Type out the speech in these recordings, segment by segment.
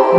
The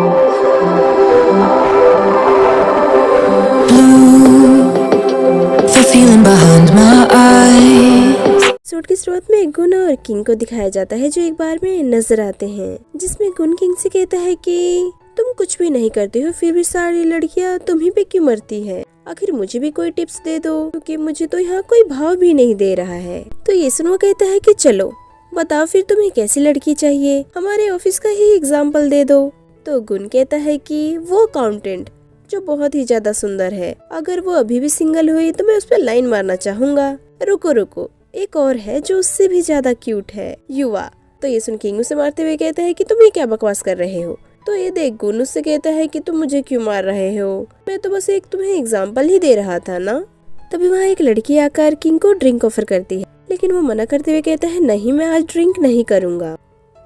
feeling behind my eyes. Episode की शुरुआत में गुन और किंग को दिखाया जाता है जो एक बार में नजर आते हैं, जिसमें गुन किंग से कहता है कि तुम कुछ भी नहीं करते हो फिर भी सारी लड़कियां तुम ही पे क्यों मरती है। आखिर मुझे भी कोई टिप्स दे दो क्योंकि मुझे तो यहाँ कोई भाव भी नहीं दे रहा है। तो ये सुनो कहता है कि चलो बताओ फिर तुम्हें कैसी लड़की चाहिए, हमारे ऑफिस का ही एग्जाम्पल दे दो। तो गुन कहता है कि वो अकाउंटेंट जो बहुत ही ज्यादा सुंदर है, अगर वो अभी भी सिंगल हुई तो मैं उस पर लाइन मारना चाहूंगा। रुको रुको, एक और है जो उससे भी ज्यादा क्यूट है, युवा। तो ये सुन किंग उसे मारते हुए कहता है कि तुम ये क्या बकवास कर रहे हो। तो ये देख गुन उससे कहता है कि तुम मुझे क्यों मार रहे हो, मैं तो बस एक तुम्हें एग्जाम्पल ही दे रहा था ना। तभी वहाँ एक लड़की आकर किंग को ड्रिंक ऑफर करती है, लेकिन वो मना करते हुए कहता है नहीं मैं आज ड्रिंक नहीं करूंगा।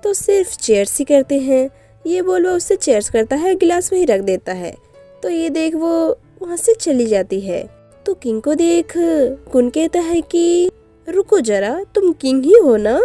तो सिर्फ चेयर्स ही करते हैं, ये बोल वो उससे चेयर्स करता है, गिलास वही रख देता है। तो ये देख वो वहाँ से चली जाती है। तो किंग को देख गुन कहता है कि रुको जरा, तुम किंग ही हो ना,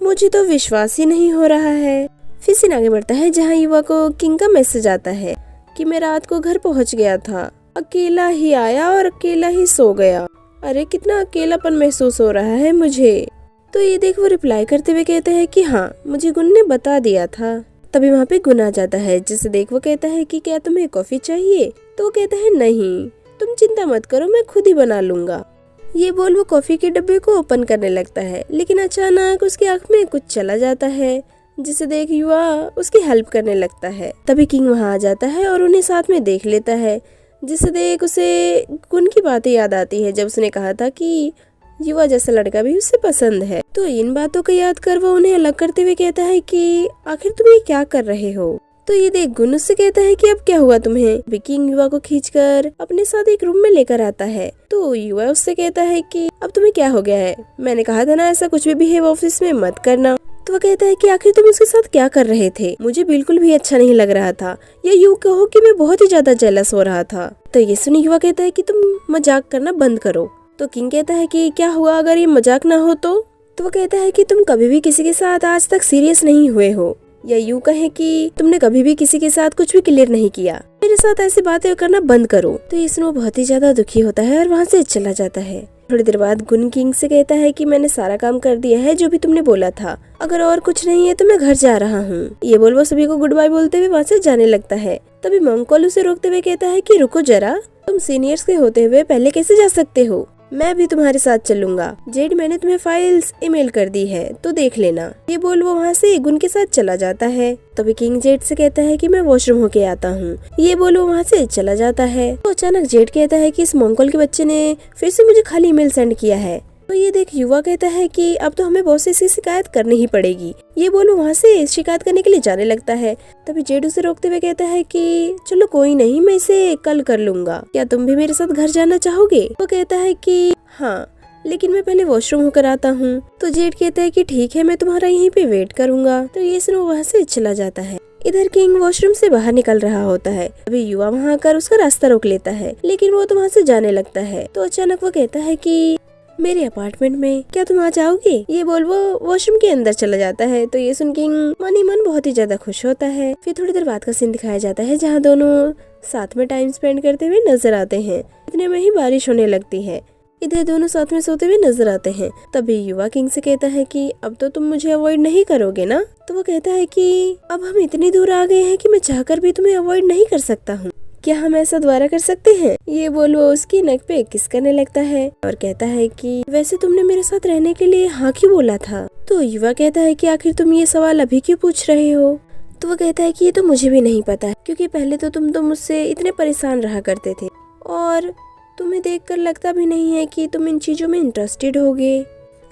मुझे तो विश्वास ही नहीं हो रहा है। फिर सीन आगे बढ़ता है जहाँ युवा को किंग का मैसेज आता है कि मैं रात को घर पहुँच गया था, अकेला ही आया और अकेला ही सो गया। अरे कितना अकेलापन महसूस हो रहा है मुझे। तो ये देख वो रिप्लाई करते हुए कहता है कि हाँ मुझे गुन ने बता दिया था। तभी वहाँ पे गुन आ जाता है, जिसे देख वो कहता है कि क्या तुम्हें कॉफी चाहिए। तो वो कहता है नहीं तुम चिंता मत करो मैं खुद ही बना लूंगा। ये बोल वो कॉफी के डब्बे को ओपन करने लगता है, लेकिन अचानक उसकी आंख में कुछ चला जाता है, जिसे देख युवा उसकी हेल्प करने लगता है। तभी किंग वहाँ आ जाता है और उन्हें साथ में देख लेता है, जिसे देख उसे गुन की बातें याद आती है जब उसने कहा था कि युवा जैसा लड़का भी उसे पसंद है। तो इन बातों को याद कर वो उन्हें अलग करते हुए कहता है कि आखिर तुम ये क्या कर रहे हो। तो ये देख गुन उससे कहता है कि अब क्या हुआ तुम्हें। किंग युवा को खींचकर अपने साथ एक रूम में लेकर आता है। तो युवा उससे कहता है कि अब तुम्हें क्या हो गया है, मैंने कहा था ना ऐसा कुछ भी बिहेव ऑफिस में मत करना। तो वो कहता है कि आखिर तुम उसके साथ क्या कर रहे थे, मुझे बिल्कुल भी अच्छा नहीं लग रहा था, या यूँ कहो कि मैं बहुत ही ज्यादा जेलस हो रहा था। तो ये सुनी युवा कहता है कि तुम मजाक करना बंद करो। तो किंग कहता है कि क्या हुआ अगर ये मजाक ना हो तो वो कहता है कि तुम कभी भी किसी के साथ आज तक सीरियस नहीं हुए हो, या यूँ कहें कि तुमने कभी भी किसी के साथ कुछ भी क्लियर नहीं किया, मेरे साथ ऐसी बातें करना बंद करो। तो इसमें बहुत ही ज्यादा दुखी होता है और वहाँ से चला जाता है। थोड़ी देर बाद गुन किंग से कहता है कि मैंने सारा काम कर दिया है जो भी तुमने बोला था, अगर और कुछ नहीं है तो मैं घर जा रहा हूँ। ये बोल वो सभी को गुड बाय बोलते हुए वहाँ से जाने लगता है। तभी मंकोल उसे रोकते हुए कहता है कि रुको जरा, तुम सीनियर्स के होते हुए पहले कैसे जा सकते हो, मैं भी तुम्हारे साथ चलूंगा। जेड मैंने तुम्हें फाइल्स ईमेल कर दी है तो देख लेना। ये बोल वो वहाँ से गुन के साथ चला जाता है। तभी किंग जेड से कहता है कि मैं वॉशरूम होके आता हूँ। ये बोल वो वहाँ से चला जाता है। तो अचानक जेड कहता है कि इस मंकोल के बच्चे ने फिर से मुझे खाली ईमेल सेंड किया है। तो ये देख युवा कहता है कि अब तो हमें बॉस से इसकी शिकायत करनी ही पड़ेगी। ये बोल वो वहाँ से शिकायत करने के लिए जाने लगता है। तभी जेड उसे रोकते हुए कहता है कि चलो कोई नहीं, मैं इसे कल कर लूंगा, क्या तुम भी मेरे साथ घर जाना चाहोगे। वो कहता है कि हाँ लेकिन मैं पहले वॉशरूम होकर आता हूँ। तो जेड कहता है कि ठीक है मैं तुम्हारा यहीं पे वेट करूंगा। तो ये सुनो वहाँ से चला जाता है। इधर किंग वॉशरूम से बाहर निकल रहा होता है। अभी युवा वहाँ आकर उसका रास्ता रोक लेता है, लेकिन वो तो वहाँ से जाने लगता है। तो अचानक वो कहता है कि मेरे अपार्टमेंट में क्या तुम आ जाओगे। ये बोल वो वॉशरूम के अंदर चला जाता है। तो ये सुन किंग मन ही मन बहुत ही ज्यादा खुश होता है। फिर थोड़ी देर बाद का सीन दिखाया जाता है जहाँ दोनों साथ में टाइम स्पेंड करते हुए नजर आते हैं। इतने में ही बारिश होने लगती है। इधर दोनों साथ में सोते हुए नजर आते हैं। तभी युवा किंग से कहता है कि अब तो तुम मुझे अवॉइड नहीं करोगे ना। तो वो कहता है कि अब हम इतनी दूर आ गए हैं कि मैं चाहकर भी तुम्हें अवॉइड नहीं कर सकता हूँ, क्या हम ऐसा दोबारा कर सकते हैं। ये बोल वो उसकी नक पे किस करने लगता है और कहता है कि वैसे तुमने मेरे साथ रहने के लिए हाँ क्यों बोला था। तो युवा कहता है कि आखिर तुम ये सवाल अभी क्यों पूछ रहे हो। तो वो कहता है कि ये तो मुझे भी नहीं पता, क्योंकि पहले तो तुम मुझसे इतने परेशान रहा करते थे और तुम्हें देखकर लगता भी नहीं है कि तुम इन चीजों में इंटरेस्टेड होगे,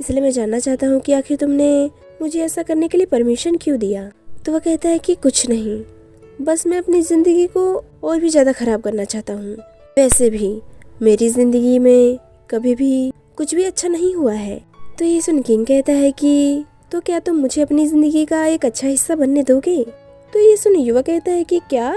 इसलिए मैं जानना चाहता हूँ कि आखिर तुमने मुझे ऐसा करने के लिए परमिशन क्यों दिया। तो वह कहता है कि कुछ नहीं, बस मैं अपनी जिंदगी को और भी ज्यादा खराब करना चाहता हूँ। वैसे भी मेरी जिंदगी में कभी भी कुछ भी अच्छा नहीं हुआ है। तो ये सुन किंग कहता है कि तो क्या तुम मुझे अपनी जिंदगी का एक अच्छा हिस्सा बनने दोगे। तो ये सुन युवा कहता है कि क्या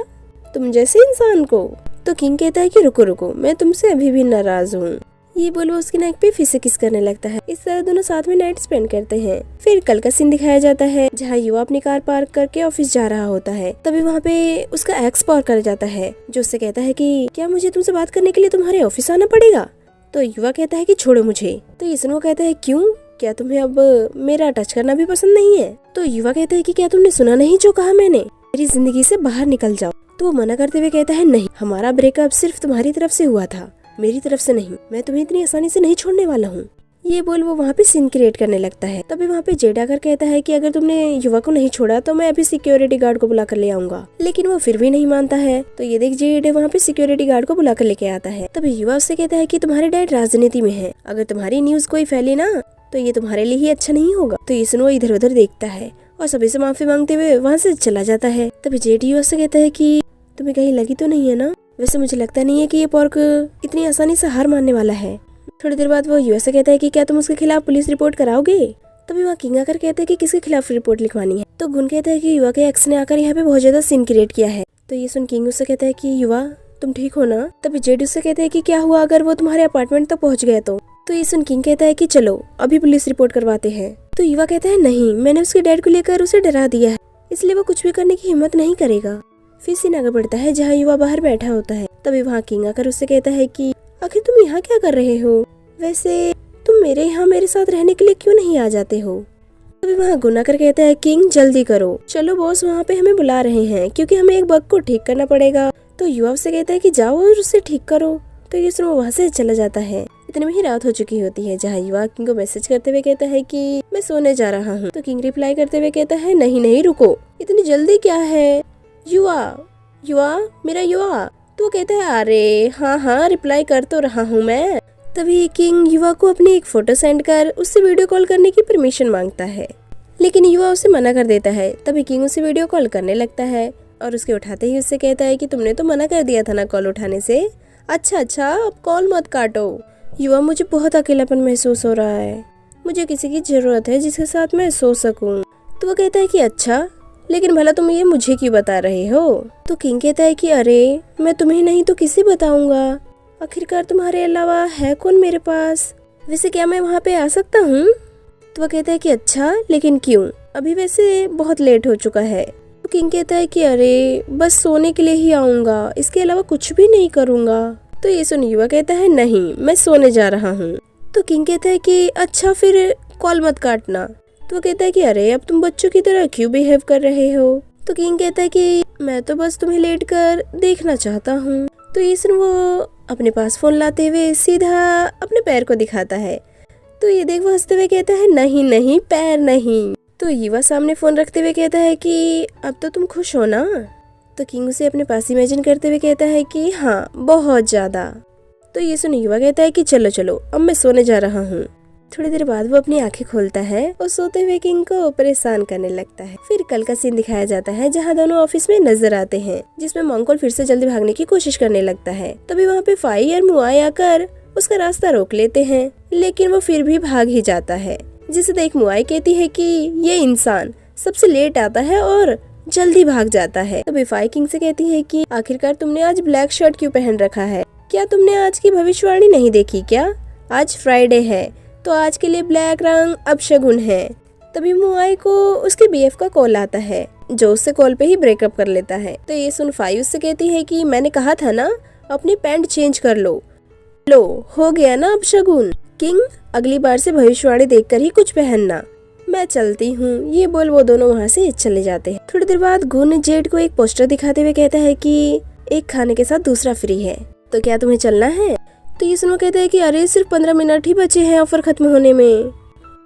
तुम जैसे इंसान को। तो किंग कहता है कि रुको रुको, मैं तुमसे अभी भी नाराज हूँ। ये बोल वो उसकी नाक पे फिर से किस करने लगता है। इस तरह दोनों साथ में नाइट स्पेंड करते हैं। फिर कल का सीन दिखाया जाता है जहाँ युवा अपनी कार पार्क करके ऑफिस जा रहा होता है। तभी वहाँ पे उसका एक्स पार्क कर जाता है, जो उससे कहता है कि क्या मुझे तुमसे बात करने के लिए तुम्हारे ऑफिस आना पड़ेगा। तो युवा कहता है कि छोड़ो मुझे। तो ईसन वो कहता है क्यों, क्या तुम्हें अब मेरा टच करना भी पसंद नहीं है। तो युवा कहता है कि क्या तुमने सुना नहीं जो कहा मैंने, मेरी जिंदगी से बाहर निकल जाओ। तो वो मना करते हुए कहता है नहीं, हमारा ब्रेकअप सिर्फ तुम्हारी तरफ से हुआ था, मेरी तरफ से नहीं। मैं तुम्हें इतनी आसानी से नहीं छोड़ने वाला हूँ। ये बोल वो वहाँ पे सीन क्रिएट करने लगता है। तभी वहाँ पे जेड आकर कहता है कि अगर तुमने युवा को नहीं छोड़ा तो मैं अभी सिक्योरिटी गार्ड को बुला कर ले आऊंगा। लेकिन वो फिर भी नहीं मानता है। तो ये देख जेड वहाँ पे सिक्योरिटी गार्ड को बुला कर लेके आता है। तभी युवा उससे कहता है कि तुम्हारे डैड राजनीति में है, अगर तुम्हारी न्यूज कोई फैली ना तो ये तुम्हारे लिए ही अच्छा नहीं होगा। तो ईसन वो इधर उधर देखता है और सभी से माफी मांगते हुए वहाँ से चला जाता है। तभी जेड युवा से कहता है कि तुम्हें कहीं लगी तो नहीं है ना, वैसे मुझे लगता नहीं है कि ये पोर्क इतनी आसानी से हार मानने वाला है। थोड़ी देर बाद वो युवा से कहता है कि क्या तुम उसके खिलाफ पुलिस रिपोर्ट कराओगे। तभी वहाँ किंग आकर कहते हैं कि किसके खिलाफ रिपोर्ट लिखवानी है। तो गुन कहता है कि युवा के एक्स ने आकर यहाँ पे बहुत ज्यादा सीन क्रिएट किया है। तो ये सुन किंग उससे कहता है कि युवा तुम ठीक हो ना। तभी जेड उससे कहता है कि क्या हुआ अगर वो तुम्हारे अपार्टमेंट तक पहुँच गया तो ये सुन किंग कहता है कि चलो अभी पुलिस रिपोर्ट करवाते हैं। तो युवा कहता है नहीं, मैंने उसके डैड को लेकर उसे डरा दिया है, इसलिए वो कुछ भी करने की हिम्मत नहीं करेगा। फिर सीन आगे बढ़ता है जहाँ युवा बाहर बैठा होता है। तभी वहाँ किंग आकर उससे कहता है कि आखिर तुम यहाँ क्या कर रहे हो, वैसे तुम मेरे यहाँ मेरे साथ रहने के लिए क्यों नहीं आ जाते हो। तभी वहाँ गुना कर कहता है किंग जल्दी करो, चलो बॉस वहाँ पे हमें बुला रहे हैं क्योंकि हमें एक बग को ठीक करना पड़ेगा। तो युवा उससे कहता है कि जाओ और उसे ठीक करो। तो ये सुनो वहाँ से चला जाता है। इतने में ही रात हो चुकी होती है जहाँ युवा किंग को मैसेज करते हुए कहता है कि मैं सोने जा रहा हूँ। तो किंग रिप्लाई करते हुए कहता है नहीं नहीं रुको, इतनी जल्दी क्या है। युवा मेरा युवा। तो वो कहता है अरे हाँ रिप्लाई कर तो रहा हूँ मैं। तभी किंग युवा को अपनी एक फोटो सेंड कर उससे वीडियो कॉल करने की परमिशन मांगता है, लेकिन युवा उसे मना कर देता है। तभी किंग उसे वीडियो कॉल करने लगता है और उसके उठाते ही उससे कहता है कि तुमने तो मना कर दिया था ना कॉल उठाने से। अच्छा अब कॉल मत काटो। युवा मुझे बहुत अकेलापन महसूस हो रहा है, मुझे किसी की जरूरत है जिसके साथ मैं सो सकूं। तो वो कहता है कि अच्छा, लेकिन भला तुम ये मुझे क्यों बता रहे हो। तो किंग कहता है कि अरे मैं तुम्हें नहीं तो किसे बताऊंगा, आखिरकार तुम्हारे अलावा है कौन मेरे पास, वैसे क्या मैं वहाँ पे आ सकता हूँ। तो वो कहता है कि अच्छा लेकिन क्यों, अभी वैसे बहुत लेट हो चुका है। तो किंग कहता है कि अरे बस सोने के लिए ही आऊंगा, इसके अलावा कुछ भी नहीं करूंगा। तो ये सुन युवा कहता है नहीं मैं सोने जा रहा हूँ। तो किंग कहता है कि अच्छा फिर कॉल मत काटना। तो वो कहता है कि अरे अब तुम बच्चों की तरह क्यों बिहेव कर रहे हो। तो किंग कहता है कि मैं तो बस तुम्हें लेट कर देखना चाहता हूँ। तो ये सुन वो अपने पास फोन लाते हुए सीधा अपने पैर को दिखाता है। तो ये देख वो हंसते हुए कहता है नहीं पैर नहीं। तो युवा सामने फोन रखते हुए कहता है कि अब तो तुम खुश हो ना। तो किंग उसे अपने पास इमेजिन करते हुए कहता है कि हाँ बहुत ज्यादा। तो ये सुन युवा कहता है कि चलो अब मैं सोने जा रहा हूँ। थोड़ी देर बाद वो अपनी आंखें खोलता है और सोते हुए किंग को परेशान करने लगता है। फिर कल का सीन दिखाया जाता है जहाँ दोनों ऑफिस में नजर आते हैं, जिसमें मंगोल फिर से जल्दी भागने की कोशिश करने लगता है। तभी वहाँ पे फाई और मुआई आकर उसका रास्ता रोक लेते हैं, लेकिन वो फिर भी भाग ही जाता है। जिसे देख मुआई कहती है कि ये इंसान सबसे लेट आता है और जल्दी भाग जाता है। तभी फाई किंग से कहती है कि आखिरकार तुमने आज ब्लैक शर्ट क्यों पहन रखा है, क्या तुमने आज की भविष्यवाणी नहीं देखी क्या, आज फ्राइडे है तो आज के लिए ब्लैक रंग अपशगुन है। तभी मुआई को उसके बीएफ का कॉल आता है, जो उससे कॉल पे ही ब्रेकअप कर लेता है। तो ये सुन फाई उससे कहती है कि मैंने कहा था ना अपनी पैंट चेंज कर लो हो गया ना अपशगुन। किंग अगली बार से भविष्यवाणी देखकर ही कुछ पहनना, मैं चलती हूँ। ये बोल वो दोनों वहाँ से चले जाते हैं। थोड़ी देर बाद गुन जेड को एक पोस्टर दिखाते हुए कहता है कि एक खाने के साथ दूसरा फ्री है, तो क्या तुम्हें चलना है। तो ये सुनो कहता है कि अरे सिर्फ 15 मिनट ही बचे हैं ऑफर खत्म होने में,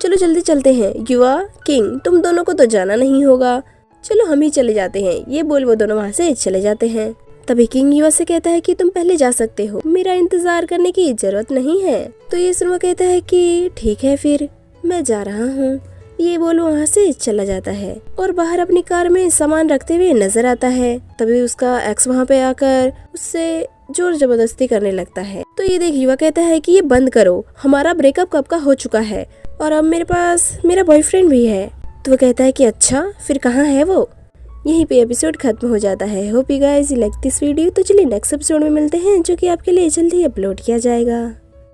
चलो जल्दी चलते हैं। युवा किंग तुम दोनों को तो जाना नहीं होगा, चलो हम ही चले जाते हैं। ये बोल वो दोनों वहाँ से चले जाते हैं। तभी किंग युवा से कहता है कि तुम पहले जा सकते हो, मेरा इंतजार करने की जरूरत नहीं है। तो ये सुनो कहता है कि ठीक है फिर मैं जा रहा हूँ। ये बोल वहाँ से चला जाता है और बाहर अपनी कार में सामान रखते हुए नजर आता है। तभी उसका एक्स वहाँ पे आकर उससे जोर जबरदस्ती करने लगता है। तो ये देख युवा कहता है कि ये बंद करो, हमारा ब्रेकअप कब का हो चुका है और अब मेरे पास मेरा बॉयफ्रेंड भी है। तो वो कहता है कि अच्छा फिर कहाँ है वो। यहीं पे एपिसोड खत्म हो जाता है। Hope you guys like this video. तो चलिए नेक्स्ट एपिसोड में मिलते हैं, जो कि आपके लिए जल्दी अपलोड किया जाएगा।